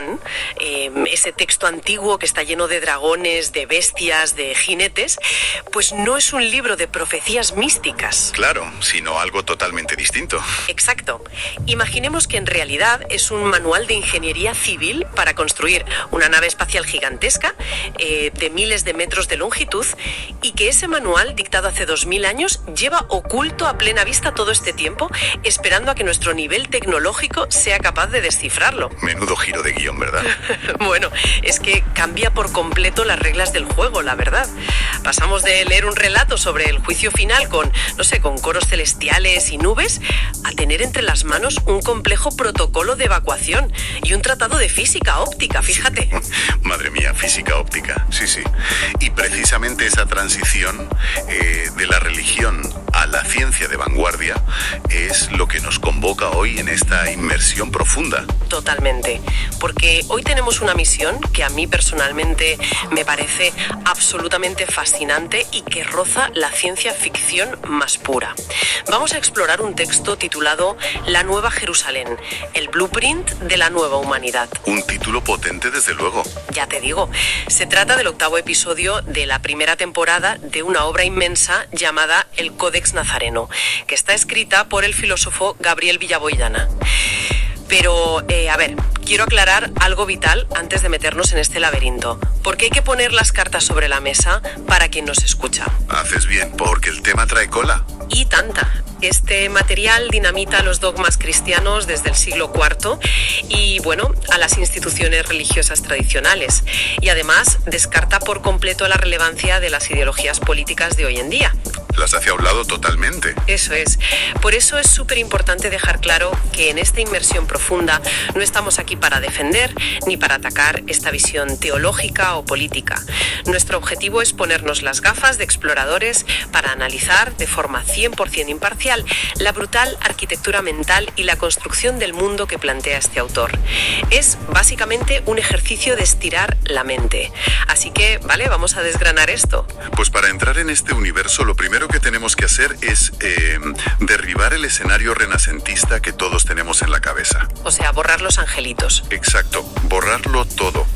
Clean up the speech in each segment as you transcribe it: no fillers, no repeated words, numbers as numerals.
Corán, ese texto antiguo que está lleno de dragones, de bestias, de jinetes, pues no es un libro de profecías místicas. Claro, sino algo totalmente distinto. Exacto. Imaginemos que en realidad es un manual de ingeniería civil para construir una nave espacial gigantesca de miles de metros de longitud, y que ese manual, dictado hace 2000 años, lleva oculto a plena vista todo este tiempo, esperando a que nuestro nivel tecnológico sea capaz de descifrarlo. Menudo giro de guión, ¿verdad? Bueno, es que cambia por completo las reglas del juego, la verdad. Pasamos de leer un relato sobre el juicio final con coros celestiales y nubes, a tener entre las manos un complejo protocolo de evacuación y un tratado de física óptica, fíjate. Madre mía, física óptica, sí. Y precisamente esa transición de la religión a la ciencia de vanguardia es lo que nos convoca hoy en esta inmersión profunda. Totalmente, porque hoy tenemos una misión que a mí personalmente me parece absolutamente fascinante y que roza la ciencia ficción más pura. Vamos a explorar un texto titulado La Nueva Jerusalén, el blueprint de la nueva humanidad. Un título potente, desde luego. Ya te digo, se trata del 8º episodio de la primera temporada de una obra inmensa llamada El Códex Nazareno, que está escrita por el filósofo Gabriel Villaboidana. Pero, a ver, quiero aclarar algo vital antes de meternos en este laberinto, porque hay que poner las cartas sobre la mesa para quien nos escucha. Haces bien, porque el tema trae cola. Y tanta. Este material dinamita los dogmas cristianos desde el siglo IV y, a las instituciones religiosas tradicionales. Y además descarta por completo la relevancia de las ideologías políticas de hoy en día. Las hace a un lado totalmente. Eso es. Por eso es súper importante dejar claro que en esta inmersión profunda no estamos aquí para defender ni para atacar esta visión teológica o política. Nuestro objetivo es ponernos las gafas de exploradores para analizar de forma 100% imparcial la brutal arquitectura mental y la construcción del mundo que plantea este autor. Es básicamente un ejercicio de estirar la mente. Así que, vamos a desgranar esto. Pues para entrar en este universo, lo primero que tenemos que hacer es derribar el escenario renacentista que todos tenemos en la cabeza. O sea, borrar los angelitos. Exacto, borrarlo todo.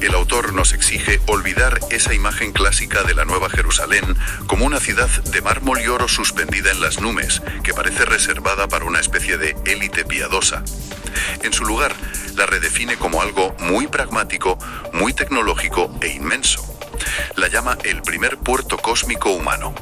El autor nos exige olvidar esa imagen clásica de la Nueva Jerusalén como una ciudad de mármol y oro suspendida en las nubes, que parece reservada para una especie de élite piadosa. En su lugar, la redefine como algo muy pragmático, muy tecnológico e inmenso. La llama el primer puerto cósmico humano.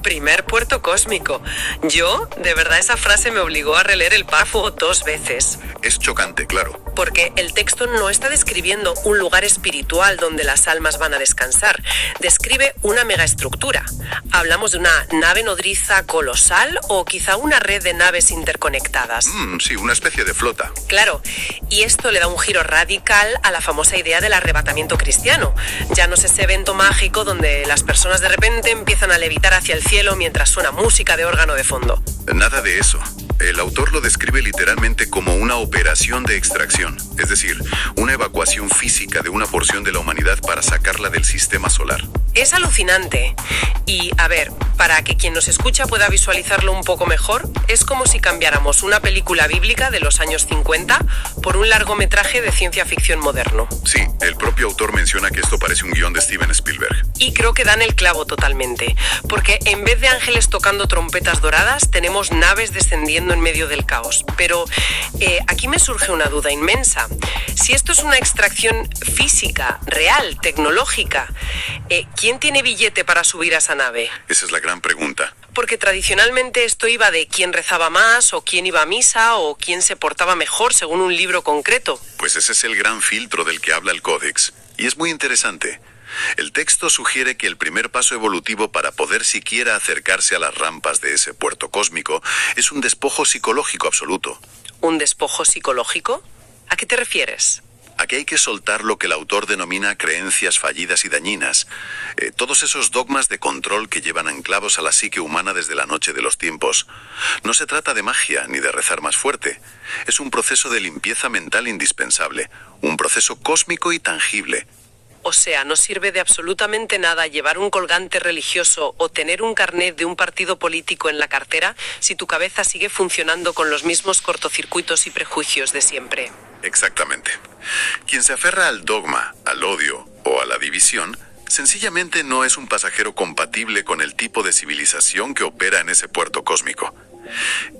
Primer puerto cósmico. Yo, de verdad, esa frase me obligó a releer el párrafo 2 veces. Es chocante, claro. Porque el texto no está describiendo un lugar espiritual donde las almas van a descansar. Describe una megaestructura. ¿Hablamos de una nave nodriza colosal o quizá una red de naves interconectadas? Sí, una especie de flota. Claro, y esto le da un giro radical a la famosa idea del arrebatamiento cristiano. Ya no es ese evento mágico donde las personas de repente empiezan a levitar hacia el cielo mientras suena música de órgano de fondo. Nada de eso. El autor lo describe literalmente como una operación de extracción, es decir, una evacuación física de una porción de la humanidad para sacarla del sistema solar. Es alucinante. Y, a ver, para que quien nos escucha pueda visualizarlo un poco mejor, es como si cambiáramos una película bíblica de los años 50 por un largometraje de ciencia ficción moderno. Sí, el propio autor menciona que esto parece un guión de Steven Spielberg. Y creo que dan el clavo totalmente, porque en vez de ángeles tocando trompetas doradas, tenemos naves descendiendo en medio del caos. Pero aquí me surge una duda inmensa. Si esto es una extracción física, real, tecnológica, ¿quién tiene billete para subir a esa nave? Esa es la gran pregunta. Porque tradicionalmente esto iba de quién rezaba más, o quién iba a misa, o quién se portaba mejor según un libro concreto. Pues ese es el gran filtro del que habla el Códex. Y es muy interesante. El texto sugiere que el primer paso evolutivo para poder siquiera acercarse a las rampas de ese puerto cósmico es un despojo psicológico absoluto. ¿Un despojo psicológico? ¿A qué te refieres? Aquí hay que soltar lo que el autor denomina creencias fallidas y dañinas. Todos esos dogmas de control que llevan anclados a la psique humana desde la noche de los tiempos. No se trata de magia ni de rezar más fuerte. Es un proceso de limpieza mental indispensable. Un proceso cósmico y tangible. O sea, no sirve de absolutamente nada llevar un colgante religioso o tener un carnet de un partido político en la cartera si tu cabeza sigue funcionando con los mismos cortocircuitos y prejuicios de siempre. Exactamente. Quien se aferra al dogma, al odio o a la división, sencillamente no es un pasajero compatible con el tipo de civilización que opera en ese puerto cósmico.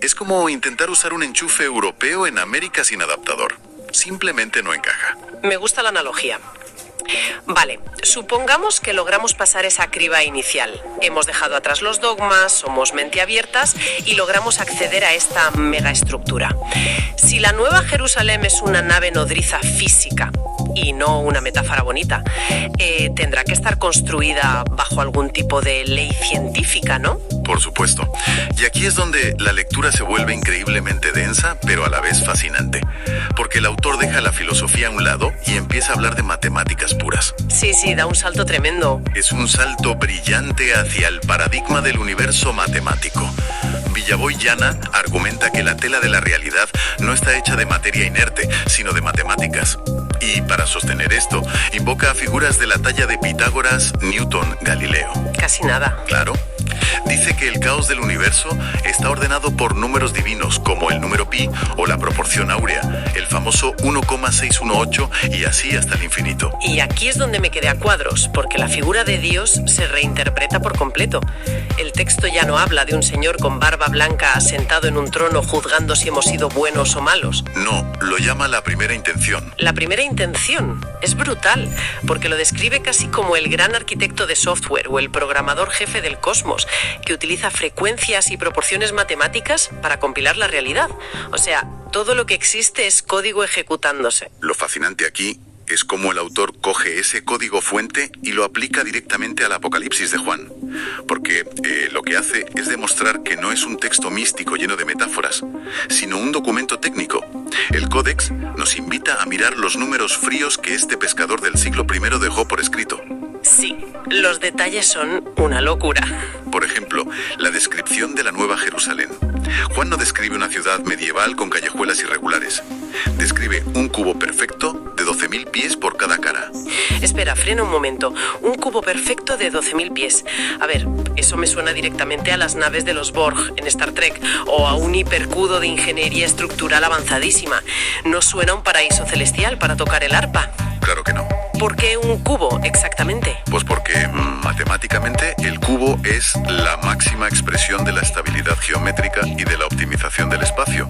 Es como intentar usar un enchufe europeo en América sin adaptador. Simplemente no encaja. Me gusta la analogía. Vale, supongamos que logramos pasar esa criba inicial. Hemos dejado atrás los dogmas, somos mente abiertas y logramos acceder a esta megaestructura. Si la Nueva Jerusalén es una nave nodriza física y no una metáfora bonita, tendrá que estar construida bajo algún tipo de ley científica, ¿no? Por supuesto. Y aquí es donde la lectura se vuelve increíblemente densa, pero a la vez fascinante. Porque el autor deja la filosofía a un lado y empieza a hablar de matemáticas puras. Sí, da un salto tremendo. Es un salto brillante hacia el paradigma del universo matemático. Villaboy Llana argumenta que la tela de la realidad no está hecha de materia inerte, sino de matemáticas. Y para sostener esto, invoca a figuras de la talla de Pitágoras, Newton, Galileo. Casi nada. Claro. Dice que el caos del universo está ordenado por números divinos como el número pi o la proporción áurea, el famoso 1,618 y así hasta el infinito. Y aquí es donde me quedé a cuadros, porque la figura de Dios se reinterpreta por completo. El texto ya no habla de un señor con barba blanca sentado en un trono juzgando si hemos sido buenos o malos. No, lo llama la primera intención. La primera intención es brutal, porque lo describe casi como el gran arquitecto de software o el programador jefe del cosmos, que utiliza frecuencias y proporciones matemáticas para compilar la realidad. O sea, todo lo que existe es código ejecutándose. Lo fascinante aquí es cómo el autor coge ese código fuente y lo aplica directamente al Apocalipsis de Juan. Porque lo que hace es demostrar que no es un texto místico lleno de metáforas, sino un documento técnico. El Códex nos invita a mirar los números fríos que este pescador del siglo I dejó por escrito. Sí, los detalles son una locura. Por ejemplo, la descripción de la Nueva Jerusalén. Juan no describe una ciudad medieval con callejuelas irregulares. Describe un cubo perfecto de 12.000 pies por cada cara. Espera, frena un momento. Un cubo perfecto de 12.000 pies. A ver, eso me suena directamente a las naves de los Borg en Star Trek o a un hipercudo de ingeniería estructural avanzadísima. ¿No suena a un paraíso celestial para tocar el arpa? Claro que no. ¿Por qué un cubo exactamente? Pues porque matemáticamente el cubo es la máxima expresión de la estabilidad geométrica y de la optimización del espacio.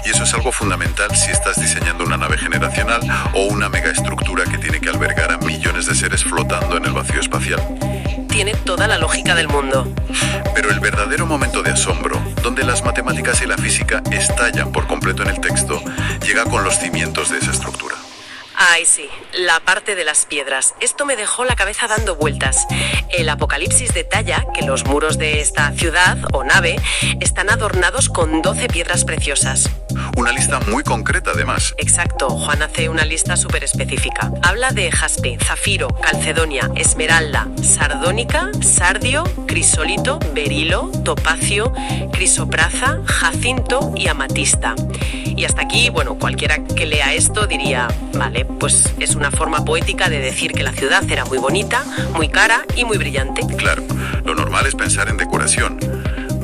Y eso es algo fundamental si estás diseñando una nave generacional o una megaestructura que tiene que albergar a millones de seres flotando en el vacío espacial. Tiene toda la lógica del mundo. Pero el verdadero momento de asombro, donde las matemáticas y la física estallan por completo en el texto, llega con los cimientos de esa estructura. Ay, sí, la parte de las piedras. Esto me dejó la cabeza dando vueltas. El Apocalipsis detalla que los muros de esta ciudad o nave están adornados con 12 piedras preciosas. Una lista muy concreta, además. Exacto, Juan hace una lista súper específica. Habla de jaspe, zafiro, calcedonia, esmeralda, sardónica, sardio, crisólito, berilo, topacio, crisoprasa, jacinto y amatista. Y hasta aquí, bueno, cualquiera que lea esto diría, vale, pues es una forma poética de decir que la ciudad era muy bonita, muy cara y muy brillante. Claro, lo normal es pensar en decoración,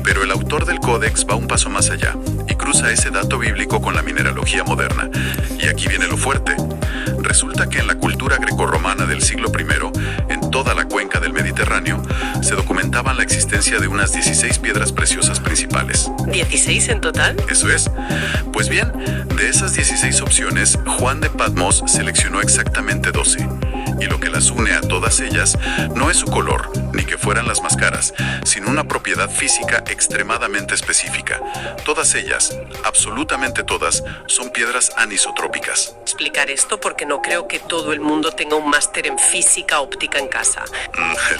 pero el autor del Códex va un paso más allá y cruza ese dato bíblico con la mineralogía moderna. Y aquí viene lo fuerte. Resulta que en la cultura grecorromana del siglo I, en toda la cuenca del Mediterráneo, se documentaban la existencia de unas 16 piedras preciosas principales. ¿16 en total? Eso es. Pues bien, de esas 16 opciones, Juan de Patmos seleccionó exactamente 12. Y lo que las une a todas ellas no es su color, ni que fueran las más caras, sino una propiedad física extremadamente específica. Todas ellas, absolutamente todas, son piedras anisotrópicas. Explicar esto porque no creo que todo el mundo tenga un máster en física óptica en casa.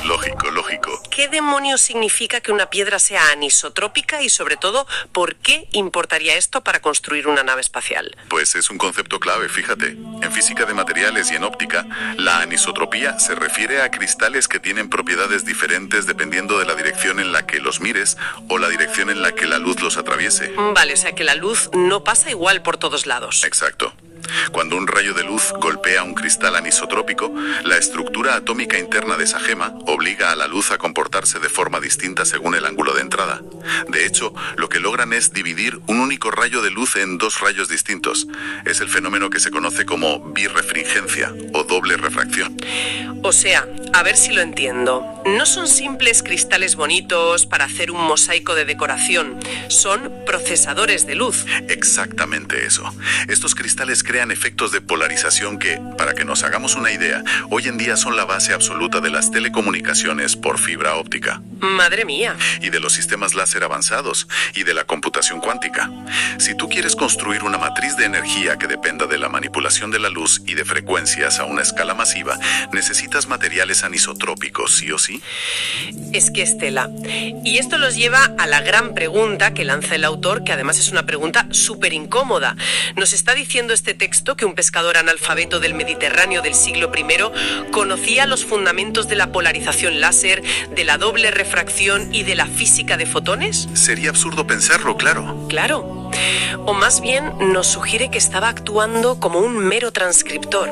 Lógico. ¿Qué demonios significa que una piedra sea anisotrópica y sobre todo, por qué importaría esto para construir una nave espacial? Pues es un concepto clave, fíjate. En física de materiales y en óptica, la anisotropía se refiere a cristales que tienen propiedades diferentes dependiendo de la dirección en la que los mires o la dirección en la que la luz los atraviese. Vale, o sea que la luz no pasa igual por todos lados. Exacto. Cuando un rayo de luz golpea un cristal anisotrópico, la estructura atómica interna de esa gema obliga a la luz a comportarse de forma distinta según el ángulo de entrada. De hecho, lo que logran es dividir un único rayo de luz en dos rayos distintos. Es el fenómeno que se conoce como birrefringencia o doble refracción. O sea, a ver si lo entiendo. No son simples cristales bonitos para hacer un mosaico de decoración. Son procesadores de luz. Exactamente eso. Estos cristales crean efectos de polarización que, para que nos hagamos una idea, hoy en día son la base absoluta de las telecomunicaciones por fibra óptica. Madre mía. Y de los sistemas láser avanzados, y de la computación cuántica. Si tú quieres construir una matriz de energía que dependa de la manipulación de la luz y de frecuencias a una escala masiva, necesitas materiales anisotrópicos, ¿sí o sí? Es que, Estela, y esto los lleva a la gran pregunta que lanza el autor, que además es una pregunta súper incómoda. Nos está diciendo este texto que un pescador analfabeto del Mediterráneo del siglo I conocía los fundamentos de la polarización láser, de la doble refracción y de la física de fotones. Sería absurdo pensarlo, claro. Claro. O más bien nos sugiere que estaba actuando como un mero transcriptor,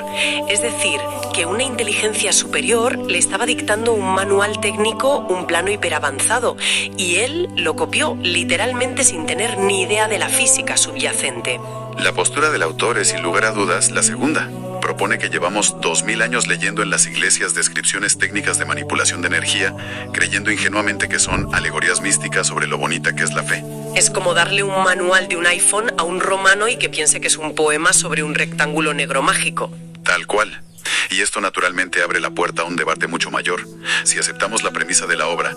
es decir, que una inteligencia superior le estaba dictando un manual técnico, un plano hiperavanzado, y él lo copió literalmente sin tener ni idea de la física subyacente. La postura del autor es sin lugar a dudas la segunda. Propone que llevamos 2000 años leyendo en las iglesias descripciones técnicas de manipulación de energía, creyendo ingenuamente que son alegorías místicas sobre lo bonita que es la fe. Es como darle un manual de un iPhone a un romano y que piense que es un poema sobre un rectángulo negro mágico. Tal cual. Y esto naturalmente abre la puerta a un debate mucho mayor. Si aceptamos la premisa de la obra,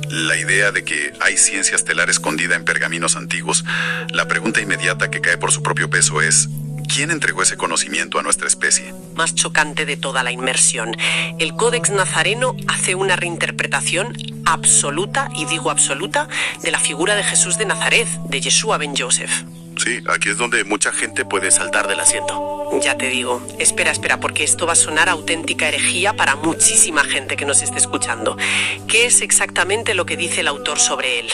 la idea de que hay ciencia estelar escondida en pergaminos antiguos, la pregunta inmediata que cae por su propio peso es: ¿quién entregó ese conocimiento a nuestra especie? Más chocante de toda la inmersión. El Códex Nazareno hace una reinterpretación absoluta, y digo absoluta, de la figura de Jesús de Nazaret, de Yeshua ben Joseph. Sí, aquí es donde mucha gente puede saltar del asiento. Ya te digo, espera, porque esto va a sonar auténtica herejía para muchísima gente que nos esté escuchando. ¿Qué es exactamente lo que dice el autor sobre él?